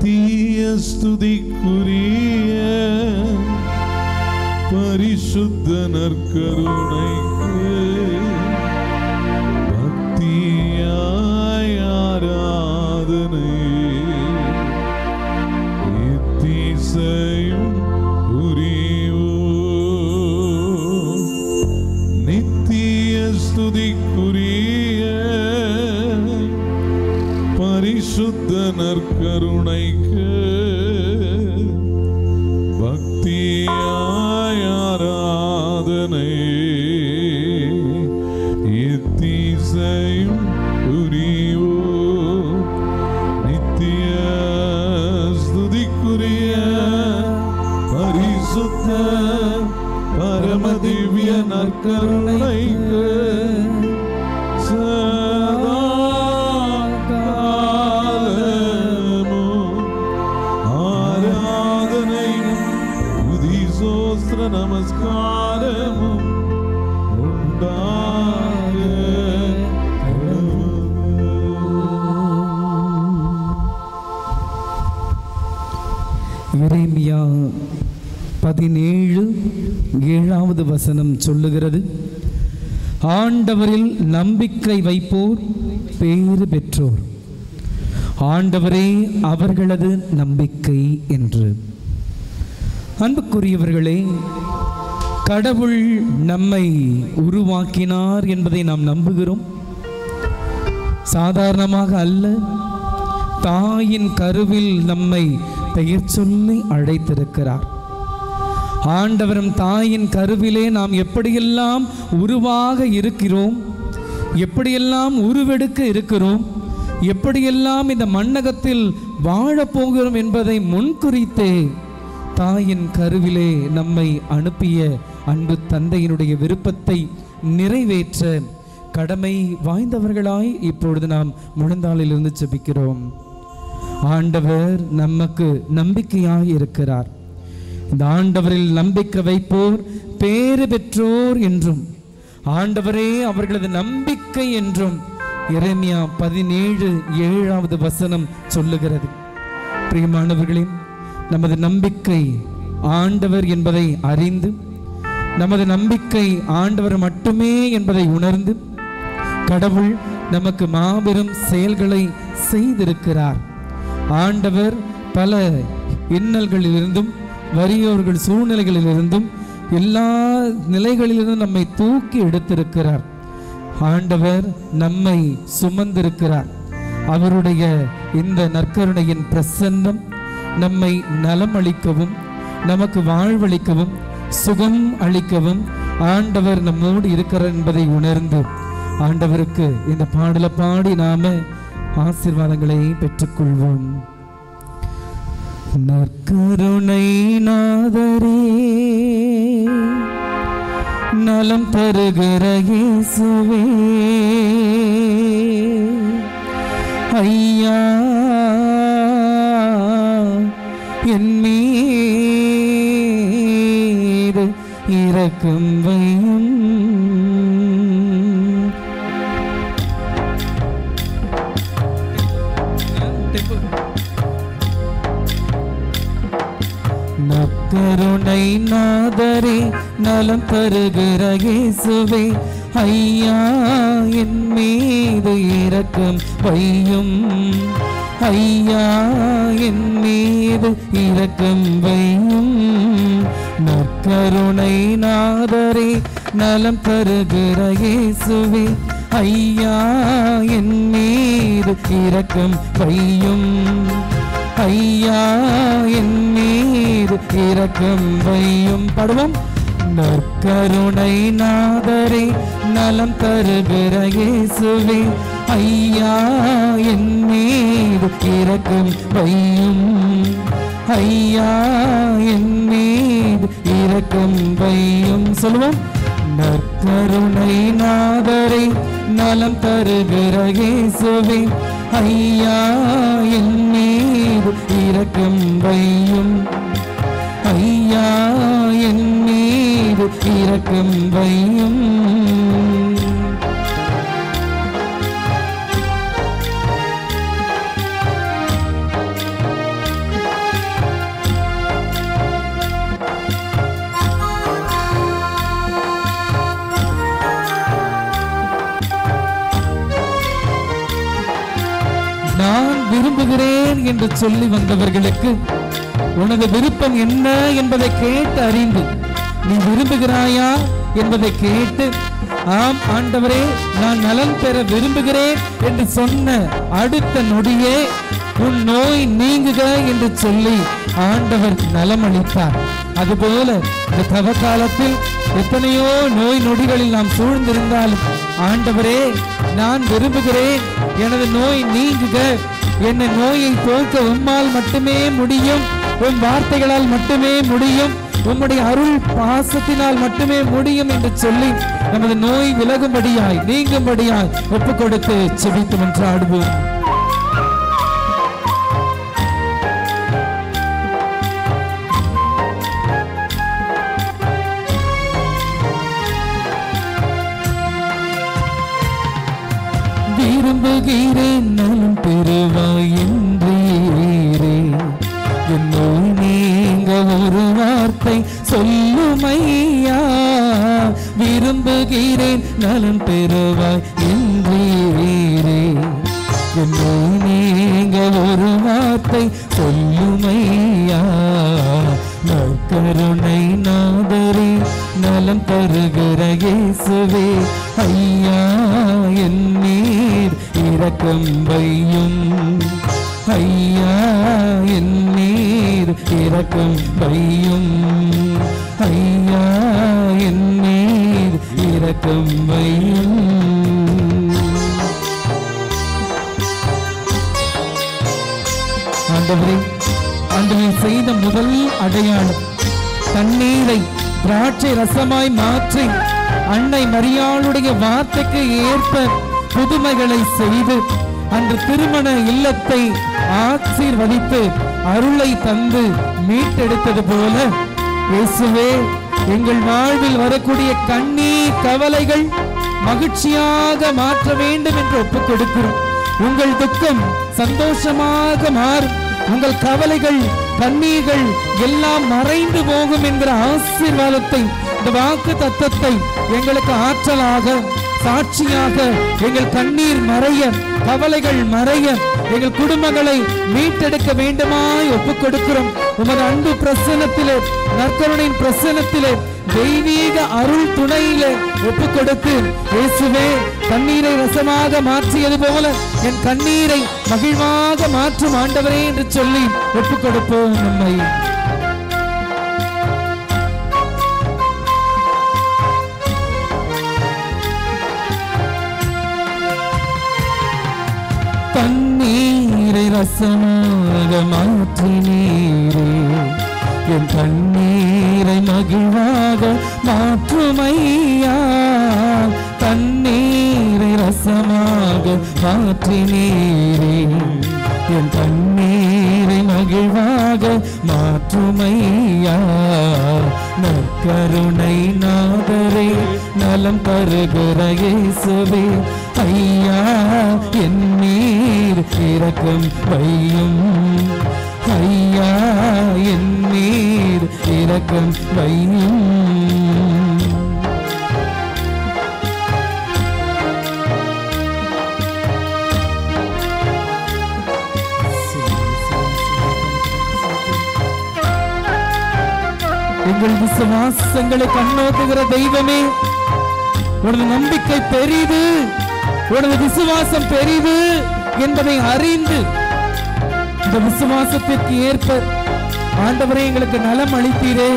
நித்திய ஸ்துதிக்குரிய பரிசுத்த நற்கருணைக்கு பக்தியாய் ஆராதனை எத்திசையும் புரிவோம். நித்திய ஸ்துதிக்குரிய பரிசுத்த நற்கருணைக்கு பக்தியாய் ஆராதனை எத்திசையும் புரிவோம். நித்திய ஸ்துதிக்குரிய பரிசுத்த பரமதிவ்ய நற்கருணைக்கு சதா காலமும் ஆராதனையும் துதிசோஸ்திர நமஸ்காரமும் உண்டாக எரேமியா 17:7 வசனம் சொல்லுகிறது, ஆண்டவரில் நம்பிக்கை வைப்போர் பேறு பெற்றோர், ஆண்டவரே அவர்களது நம்பிக்கை என்று. அன்புக்குரியவர்களே, கடவுள் நம்மை உருவாக்கினார் என்பதை நாம் நம்புகிறோம். சாதாரணமாக அல்ல, தாயின் கருவில் நம்மை பெயர் சொல்லி அழைத்திருக்கிறார். ஆண்டவரும் தாயின் கருவிலே நாம் எப்படியெல்லாம் உருவாக இருக்கிறோம், எப்படியெல்லாம் உருவெடுக்க இருக்கிறோம், எப்படியெல்லாம் இந்த மண்ணகத்தில் வாழப்போகிறோம் என்பதை முன்குறித்தே தாயின் கருவிலே நம்மை அனுப்பிய அன்பு தந்தையினுடைய விருப்பத்தை நிறைவேற்ற கடமை வாய்ந்தவர்களாய் இப்பொழுது நாம் முழந்தாளிலிருந்து ஜெபிக்கிறோம். ஆண்டவர் நமக்கு நம்பிக்கையாய் இருக்கிறார். இந்த ஆண்டவரில் நம்பிக்கை வைப்போர் பேறு பெற்றோர் என்றும், ஆண்டவரே அவர்களது நம்பிக்கை என்றும் எரேமியா 17:7 வசனம் சொல்லுகிறது. பிரியமானவர்களே, நமது நம்பிக்கை ஆண்டவர் என்பதை அறிந்து, நமது நம்பிக்கை ஆண்டவர் மட்டுமே என்பதை உணர்ந்து, கடவுள் நமக்கு மாபெரும் செயல்களை செய்திருக்கிறார். ஆண்டவர் பல இன்னல்களிலிருந்தும் வறியோர்கள் சூழ்நிலைகளிலிருந்தும் எல்லா நிலைகளிலிருந்தும் நம்மை தூக்கி எடுத்திருக்கிறார். ஆண்டவர் நம்மை சுமந்திருக்கிறார். அவருடைய இந்த நற்கருணையின் பிரசன்னம் நம்மை நலம் அளிக்கவும், நமக்கு வாழ்வளிக்கவும், சுகம் அளிக்கவும் ஆண்டவர் நம்மோடு இருக்கிறார் என்பதை உணர்ந்து ஆண்டவருக்கு இந்த பாடலை பாடி நாம ஆசீர்வாதங்களை பெற்றுக்கொள்வோம். நற்கருணை நாதரே, நலம் தருகிற இயேசுவே, ஐயா என் மீது இரக்கம் வையும். நற்கருணை நாதரே, நலம் தருகிற இயேசுவே, ஐயா என் மீது இரக்கம் வையும். ஐயா என் மீது இரக்கம் வையும். நற்கருணை நாதரே, நலம் தருகிற இயேசுவே, ஐயா என் மீது இரக்கம் வையும். ஐயா என் மீது இரக்கம் வையும். பாடுவோம். நற்கருணை நாதரே, நலம் தருகிற இயேசுவே, ஐயா என் மீது இரக்கம் வையும். ஐயா என் மீது இரக்கம் வையும். சொல்லுவோம். நற்கருணை நாதரே, நலம் தருகிற இயேசுவே, ஐயா என் மீது இரக்கம் வையும். ஐயா என் மீது இரக்கம் வையும். நான் விரும்புகிறேன் என்று சொல்லி வந்தவர்களுக்கு உனது விருப்பம் என்ன என்பதை கேட்டு அறிந்து நீ விரும்புகிறாயா என்பதை கேட்டு ஆம் ஆண்டவரே நான் நலன் பெற விரும்புகிறேன் என்று சொன்ன அடுத்த நொடியே உன் நோய் நீங்குக என்று சொல்லி ஆண்டவர் நலம் அளித்தார். அதுபோல இந்த தவ காலத்தில் எத்தனையோ நோய் நொடிகளில் நாம் சூழ்ந்திருந்தாலும் ஆண்டவரே நான் விரும்புகிறேன் எனது நோய் நீங்குக, என்னை நோயை போக்க உம்மால் மட்டுமே முடியும், உம் வார்த்தைகளால் மட்டுமே முடியும், உம்முடைய அருள் பாசத்தினால் மட்டுமே முடியும் என்று சொல்லி நமது நோய் விலகும்படியாய் நீங்கும்படியாய் ஒப்புக் கொடுத்து செபித்து மன்றாடுவோம். விரும்புகிறேன் நலம் பெறுவாய் என்றீரே, என் நோய் நீங்க ஒரு வார்த்தை சொல்லுமையா. விரும்புகிறேன் நலம் பெறுவாய் என்றீரே, என் நோய் நீங்க ஒரு வார்த்தை சொல்லுமையா. நற்கருணை நாதரே நலம் தருகிற இயேசுவே, ஐயா என் நீர் இரக்கம் வையும், ஐயா என் நீர் இரக்கம் வையும், ஐயா என் நீர் இரக்கம் வையும். ஆண்டவரே, ஆண்டவரே செய்த முதல் அடையாளம் தண்ணீரை திராட்சை ரசமாய் மாற்றி அன்னை மரியாளுடைய வார்த்தைக்கு ஏற்ப புதுமைகளை செய்து அன்று திருமண இல்லத்தை ஆசீர்வதித்து அருளை தந்து மீட்டெடுத்தது போல இயேசுவே எங்கள் வாழ்வில் வரக்கூடிய கண்ணீர் கவலைகள் மகிழ்ச்சியாக மாற்ற வேண்டும் என்று ஒப்புக் கொடுக்கிறோம். உங்கள் துக்கம் சந்தோஷமாக மாறும், உங்கள் கவலைகள் கண்ணீர்கள் எல்லாம் மறைந்து போகும் என்கிற ஆசீர்வாதத்தை, இந்த வாக்கு தத்தத்தை எங்களுக்கு ஆற்றலாக சாட்சியாக எங்கள் கண்ணீர் மறைய, கவலைகள் மறைய, எங்கள் குடும்பங்களை மீட்டெடுக்க வேண்டுமாய் ஒப்புக் கொடுக்கிறோம். உமது அன்பு பிரசன்னத்திலே, நற்கருணையின் பிரசன்னத்திலே, தெய்வீக அருள் துணையிலே ஒப்புக் கொடுத்து இயேசுவே கண்ணீரை ரசமாக மாற்றியது போல என் கண்ணீரை மகிழ்வாக மாற்றும் ஆண்டவரே என்று சொல்லி ஒப்புக் கொடுப்போம். நம்மை தண்ணீரை ரசமாக மாற்றினீரே, என் கண்ணீரை மகிழ்வாக மாற்றுமையா. தண்ணீரை ரசமாக மாற்றினீரே, என் கண்ணீரை மகிழ்வாக மாற்றுமையா. நற்கருணை நாதரே நலம் தருகிற இயேசுவே, ஐயா என் நீர் இரக்கம் வையும், ஐயா என் நீர் இரக்கம் வையும். எங்கள் விசுவாசங்களை கண்ணோக்குகிற தெய்வமே, உனது நம்பிக்கை பெரிது, உனது விசுவாசம் பெரிது என்பதை அறிந்து இந்த விசுவாசத்திற்கு ஏற்ப ஆண்டவரே எங்களுக்கு நலம் அளித்தீரே,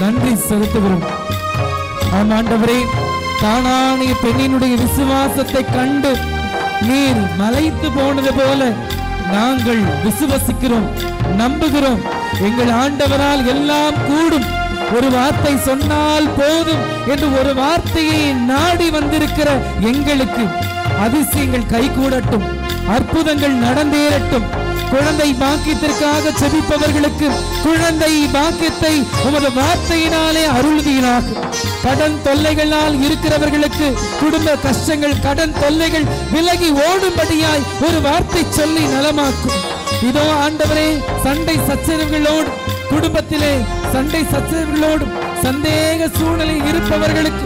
நன்றி செலுத்துகிறோம். ஆம் ஆண்டவரே, கானானிய பெண்ணினுடைய விசுவாசத்தை கண்டு நீர் மலைத்து போனது போல நாங்கள் விசுவசிக்கிறோம், நம்புகிறோம். எங்கள் ஆண்டவரால் எல்லாம் கூடும், ஒரு வார்த்தை சொன்னால் போதும் என்று ஒரு வார்த்தையை நாடி வந்திருக்கிற எங்களுக்கு அதிசயங்கள் கைகூடட்டும், அற்புதங்கள் நடந்தேறட்டும். குழந்தை பாக்கியத்திற்காக செபிப்பவர்களுக்கு குழந்தை பாக்கியத்தை உமது வார்த்தையினாலே அருள்வீராக. கடன் தொல்லைகளால் இருக்கிறவர்களுக்கு குடும்ப கஷ்டங்கள், கடன் தொல்லைகள் விலகி ஓடும்படியாய் ஒரு வார்த்தை சொல்லி நலமாக்கும். இதோ ஆண்டவரே, சண்டை சச்சரவுகளோடு குடும்பத்திலே சண்டை சச்சரவுகளோடு சந்தேக சூழ்நிலையில் இருப்பவர்களுக்கு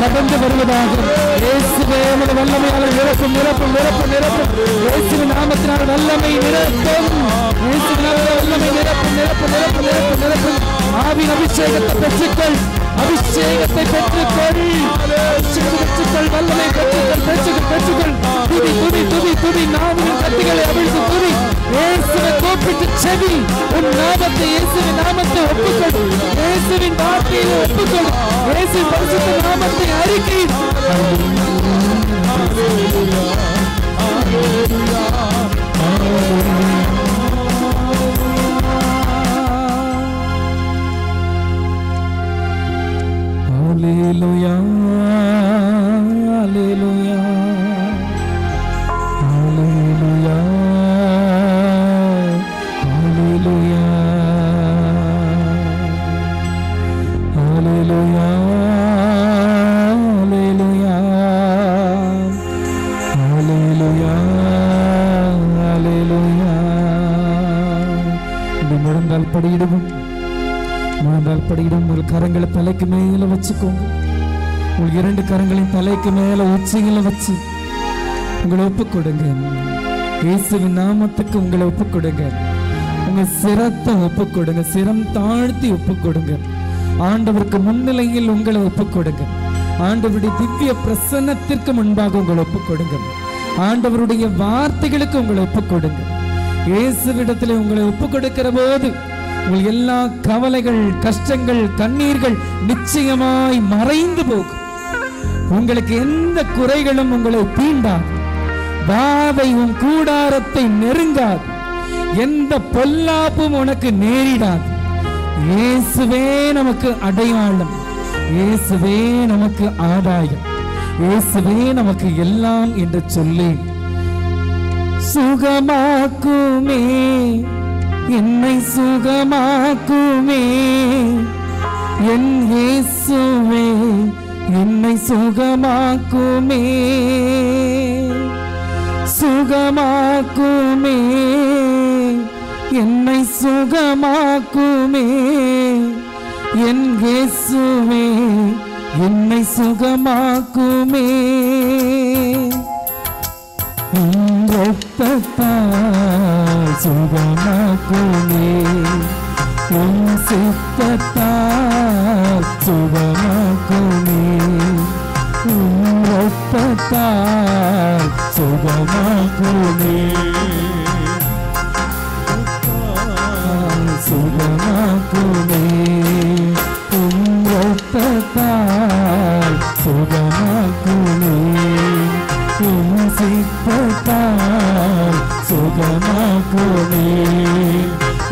கடந்து வருவதாக இயேசுவே உம்முடைய வல்லமையால் நிரப்பும் நிரப்பும் நிரப்பும் நிரப்பும் இயேசுவின் நாமத்தினால் வல்லமை நிரப்பும் இயேசுவின் வல்லமை நிரப்பும் நிரப்பும் நிரப்பும் நிரப்பும் நிரப்பும் ஆவியின் அபிஷேகத்தை பெற்றுக்கொள் அபிஷேகத்தை பெற்றுக்கொள் வல்லமை பெற்றுக்கொள் பெற்றுக்கொள் பெற்றுக்கொள் துதி துதி துதி துதி நாவின் கத்திகளை அவிழ்த்து துதி இயேசுவை கூப்பிட்டு செவி உன் நாமத்தை இயேசுவின் நாமத்தை ஒப்புக்கொள் இயேசுவின் வார்த்தையை ஒப்புக்கொள் இயேசுவின் பரிசுத்த நாமத்தை அறிக்கை Hallelujah, hallelujah, hallelujah, hallelujah, hallelujah, hallelujah, hallelujah. இந்த முழங்கால் படியிடுவோம் முழங்கால் படியிடும் ஒரு கரங்களை தலைக்கு மேல வச்சுக்கோங்க உங்கள் இரண்டு கரங்களின் தலைக்கு மேல உச்சிகளை வச்சு உங்களை ஒப்புக் கொடுங்க இயேசுவின் நாமத்துக்கு உங்களை ஒப்புக் கொடுங்க உங்க சிரத்தை ஒப்புக் கொடுங்க சிரம் தாழ்த்தி ஒப்புக் கொடுங்க ஆண்டவருக்கு முன்னிலையில் உங்களை ஒப்புக் கொடுங்க ஆண்டவருடைய திவ்ய பிரசன்னத்திற்கு முன்பாக உங்களை ஒப்புக் கொடுங்க ஆண்டவருடைய வார்த்தைகளுக்கு உங்களை ஒப்புக் கொடுங்க இயேசுவிடத்தில் உங்களை ஒப்புக் கொடுக்கிற போது உங்கள் எல்லா கவலைகள் கஷ்டங்கள் கண்ணீர்கள் நிச்சயமாய் மறைந்து போகும் உங்களுக்கு எந்த குறைகளும் உங்களை தீண்டாது வாதை உன் கூடாரத்தை நெருங்காது எந்த பொல்லாப்பும் உனக்கு நேரிடாது இயேசுவே நமக்கு அடையாளம் இயேசுவே நமக்கு ஆதாயம் இயேசுவே நமக்கு எல்லாம் என்று சொல்லி சுகமாக்குமே என்னை சுகமாக்குமே என் இயேசுவே என்னை சுகமாக்குமே சுகமாக்குமே என்னை சுகமாக்குமே என் இயேசுவே என்னை சுகமாக்குமே ரத்தத்தால் சுகமாக்குமே உன் சித்தத்தால் சுகமாக்குமே உன் ரத்தத்தால் சுகமாக்குமே சுகமாக்குமே உன் ரத்தத்தால் சுகமாக்குமே உன் சித்தத்தால் சுகமாக்குமே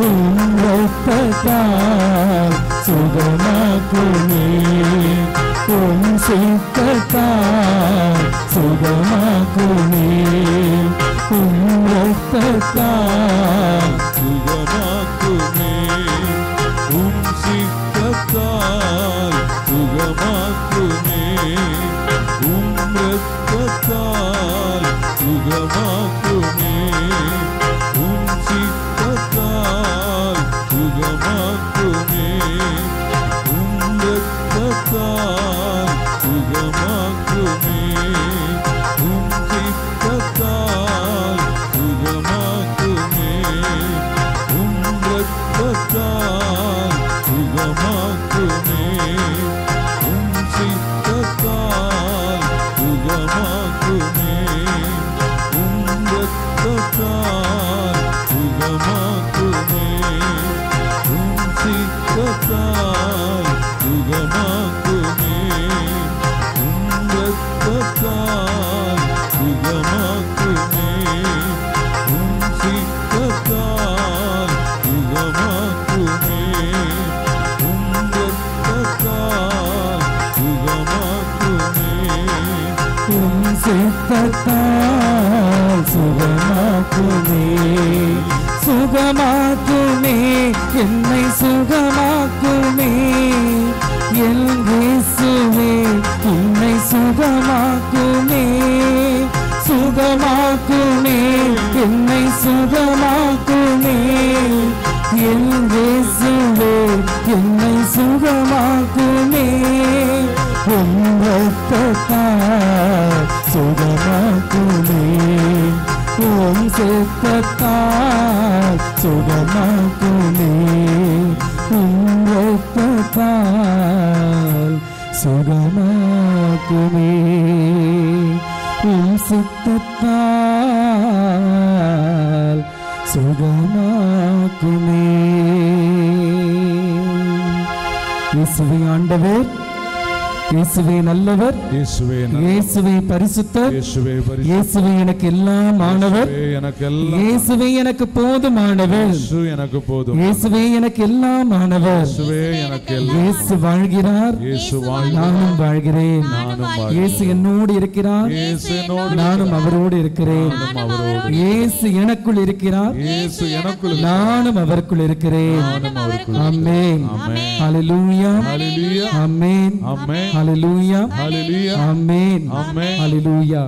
உன் ரத்தத்தால் சுகமாக்குமே உன் சித்தத்தால் சுகமாக்குமே உன் ரத்தத்தால் சுகமாக்குமே உம் சித்தத்தால் சுகமாக்குமே உம் இரத்தத்தால் சுகமாக்குமே உம் சித்தத்தால் சுகமாக்குமே உம் இரத்தத்தால் சுகமாக்குமே உம் சித்தத்தால் சுகமாக்குமே உம் இரத்தத்தால் சுகமாக்குமே உம் சித்தத்தால் சுகமாக்குமே உம் இரத்தத்தால் சுகமாக்குமே உம் சித்தத்தால் சுகமாக்குமே உம் இரத்தத்தால் சுகமாக்குமே உம் சித்தத்தால் சுகமாக்குமே உம் இரத்தத்தால் சுகமாக்குமே உன் சித்தத்தால் சுகமாக்குமே சுகமாக்குமே என்னை சுகமாக்குமே என் இயேசுவே என்னை சுகமாக்குமே சுகமாக்குமே சுகமாக்குமே என் இயேசுவே என்னை சுகமாக்குமே உம் இரத்தத்தால் சுகமாக்குமே உம் இரத்தத்தால் சுகமாக்குமே உம் இரத்தத்தால் சுகமாக்குமே உம் சித்தத்தால் சுகமாக்குமே. இயேசுவே ஆண்டவர், இயேசுவே நல்லவர், இயேசுவே பரிசுத்தர், இயேசுவே எனக்கு எல்லாம் ஆனவர், இயேசுவே எனக்கு போதுமானவர், இயேசுவே எனக்கு எல்லாம் ஆனவர். இயேசு வாழ்கிறார், நானும் வாழ்கிறேன். இயேசு என்னோடு இருக்கிறார், நானும் அவரோடு இருக்கிறேன். இயேசு எனக்குள் இருக்கிறார், நானும் அவருக்குள் இருக்கிறேன். ஆமென். ஹல்லேலூயா. ஆமென். Hallelujah. Hallelujah. Amen. Amen. Hallelujah.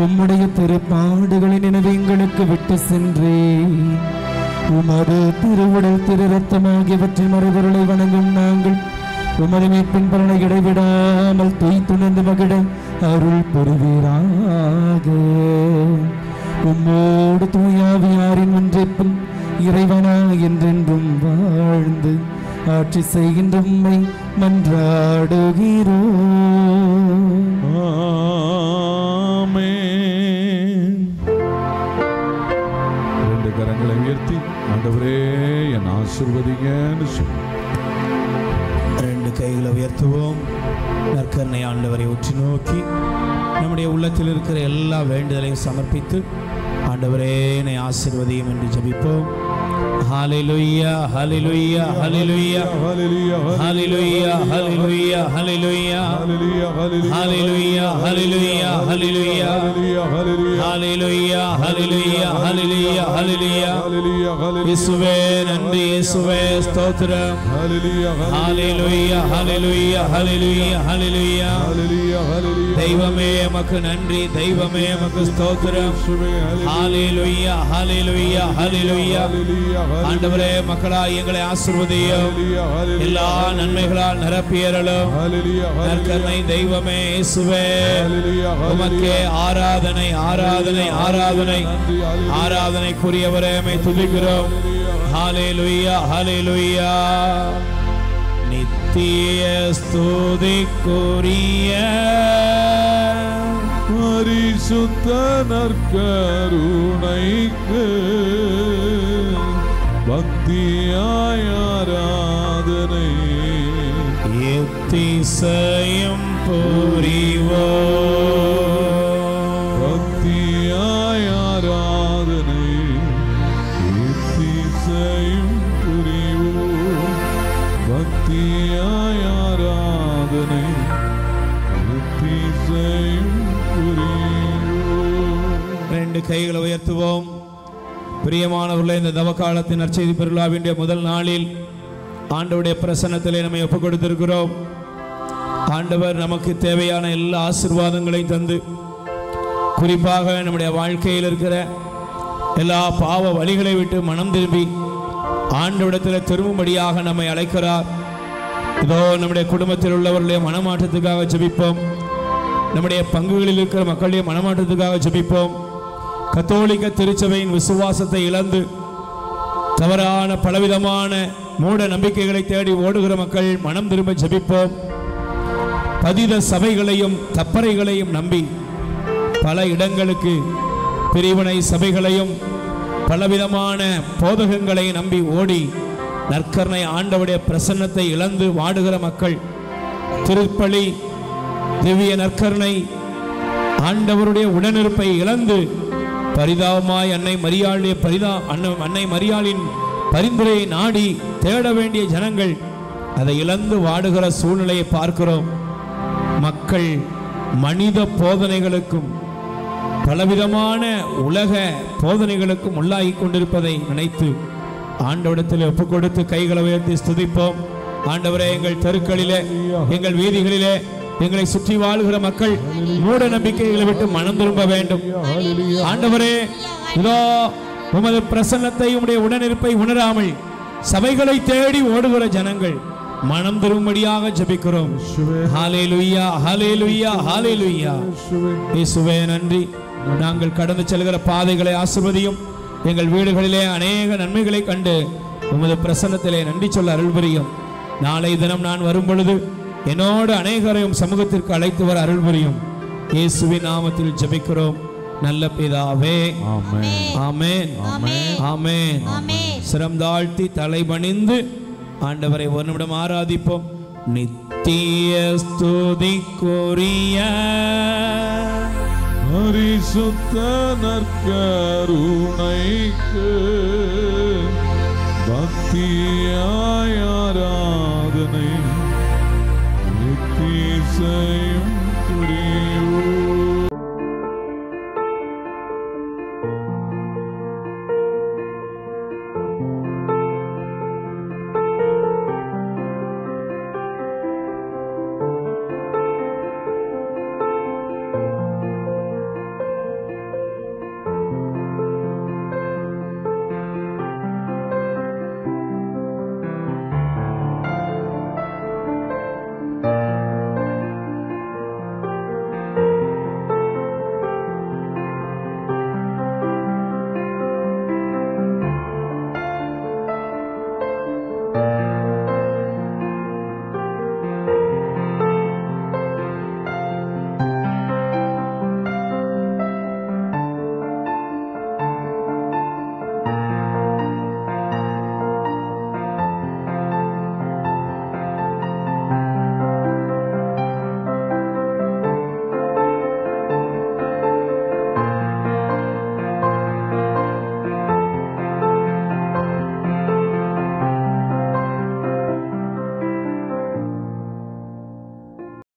உம்முடைய திருப்பாடுகளை நினைவு எங்களுக்கு விட்டு சென்றே உமது திருவுடல் திரு ரத்தமாகியவற்றின் மறைபொருளை வணங்கும் நாங்கள் உமது மீட்பின் பலனை இடைவிடாமல் துய்த்துணர்ந்து மகிழ அருள் புரிவீராக. உம்மோடு தூயாவியாரின் ஒன்றிப்பும் இறைவனா என்றென்றும் வாழ்ந்து ஆட்சி செய்கின்ற உம்மை மன்றாடுகிறோம். ரெண்டு கரங்களை உயர்த்தி ஆண்டவரே என் ஆசீர்வதிங்கன்னு சொல்லு. ரெண்டு கைகளை உயர்த்துவோம். நற்கருணை ஆண்டவரை உற்று நோக்கி நம்முடைய உள்ளத்தில் இருக்கிற எல்லா வேண்டுதலையும் சமர்ப்பித்து ஆண்டவரே என்னை ஆசீர்வதியும் என்று ஜெபிப்போம். ஹalleluya hallelujah hallelujah hallelujah hallelujah hallelujah hallelujah hallelujah hallelujah hallelujah hallelujah hallelujah hallelujah hallelujah இயேசுவே நன்றி, இயேசுவே ஸ்தோத்திரம். ஹalleluya hallelujah hallelujah hallelujah hallelujah தெய்வமே உமக்கு நன்றி, தெய்வமே உமக்கு ஸ்தோத்திரம். ஹalleluya hallelujah hallelujah ஆண்டவரே மக்களாய் எங்களை ஆசீர்வதியும், எல்லா நன்மைகளால் நிரப்பியருளும். நற்கருணை தெய்வமே இயேசுவே உமக்கே ஆராதனை ஆராதனை ஆராதனை ஆராதனைக்குரியவரே உம்மை துதிக்கிறோம். ஹalleluya hallelujah நித்திய ஸ்துதிக்குரிய பரிசுத்த நற்கருணைக்கு பக்தியாய் ஆராதனை எத்திசையும் புரிவோம். பக்தியாய் ஆராதனை எத்திசையும் புரிவோம். பக்தியாய் ஆராதனை எத்திசையும் புரிவோம். ரெண்டு கைகளை உயர்த்துவோம். பிரியமானவர்களே, இந்த தவக்காலத்தின் நற்செய்தி பெருவிழாவின் முதல் நாளில் ஆண்டவருடைய பிரசன்னத்திலே நம்மை ஒப்புக் கொடுத்திருக்கிறோம். ஆண்டவர் நமக்கு தேவையான எல்லா ஆசீர்வாதங்களையும் தந்து, குறிப்பாக நம்முடைய வாழ்க்கையில் இருக்கிற எல்லா பாவ வழிகளை விட்டு மனம் திரும்பி ஆண்டவரிடத்தில் திரும்பும்படியாக நம்மை அழைக்கிறார். இதோ நம்முடைய குடும்பத்தில் உள்ளவர்களுடைய மனமாற்றத்துக்காக ஜெபிப்போம். நம்முடைய பங்குகளில் இருக்கிற மக்களுடைய மனமாற்றத்துக்காக ஜெபிப்போம். கத்தோலிக்க திருச்சபையின் விசுவாசத்தை இழந்து தவறான பலவிதமான மூட நம்பிக்கைகளை தேடி ஓடுகிற மக்கள் மனம் திரும்ப ஜெபிப்போம். பதித சபைகளையும் தப்பறைகளையும் நம்பி பல இடங்களுக்கு பிரிவினை சபைகளையும் பலவிதமான போதகங்களை நம்பி ஓடி நற்கருணை ஆண்டவருடைய பிரசன்னத்தை இழந்து வாடுகிற மக்கள், திருப்பலி திவ்ய நற்கருணை ஆண்டவருடைய உடனிருப்பை இழந்து பரிதாபமாய் அன்னை மரியாளின் பரிந்துரையை நாடி தேட வேண்டிய ஜனங்கள் அதை இழந்து வாடுகிற சூழ்நிலையை பார்க்கிறோம். மக்கள் மனித போதனைகளுக்கும் பலவிதமான உலக போதனைகளுக்கும் உள்ளாகி கொண்டிருப்பதை நினைத்து ஆண்டவரிடத்தில் ஒப்புக் கொடுத்து கைகளை உயர்த்தி ஸ்துதிப்போம். ஆண்டவரே, எங்கள் தெருக்களிலே, எங்கள் வீதிகளிலே எங்களை சுற்றி வாழ்கிற மக்கள் மூட நம்பிக்கைகளை விட்டு மனம் திரும்ப வேண்டும். ஆண்டவரே, இதோ உமது பிரசன்னத்தை, உம்முடைய உடனிருப்பை உணராமல் சபைகளை தேடி ஓடுகிற ஜனங்கள் மனம் திரும்படியாக ஜெபிக்கிறோம். ஹல்லேலூயா, ஹல்லேலூயா, ஹல்லேலூயா. இயேசுவே நன்றி. நாங்கள் கடந்து செல்கிற பாதைகளை ஆசீர்வதியும். எங்கள் வீடுகளிலே அநேக நன்மைகளை கண்டு உமது பிரசன்னத்திலே நன்றி சொல்ல அருள் புரியும். நாளை தினம் நான் வரும் பொழுது என்னோடு அநேகரையும் சமூகத்திற்கு அழைத்து வர அருள் புரியும். இயேசுவின் நாமத்தில் ஜெபிக்கிறோம் நல்ல பிதாவே. ஆமென், ஆமென். சிரம் தாழ்த்தி தலை பணிந்து ஆண்டவரை ஒரு நிமிடம் ஆராதிப்போம். நித்திய ஸ்துதிக்குரிய பரிசுத்த நற்கருணைக்கு பக்தியாய் ஆராதனை எத்திசையும்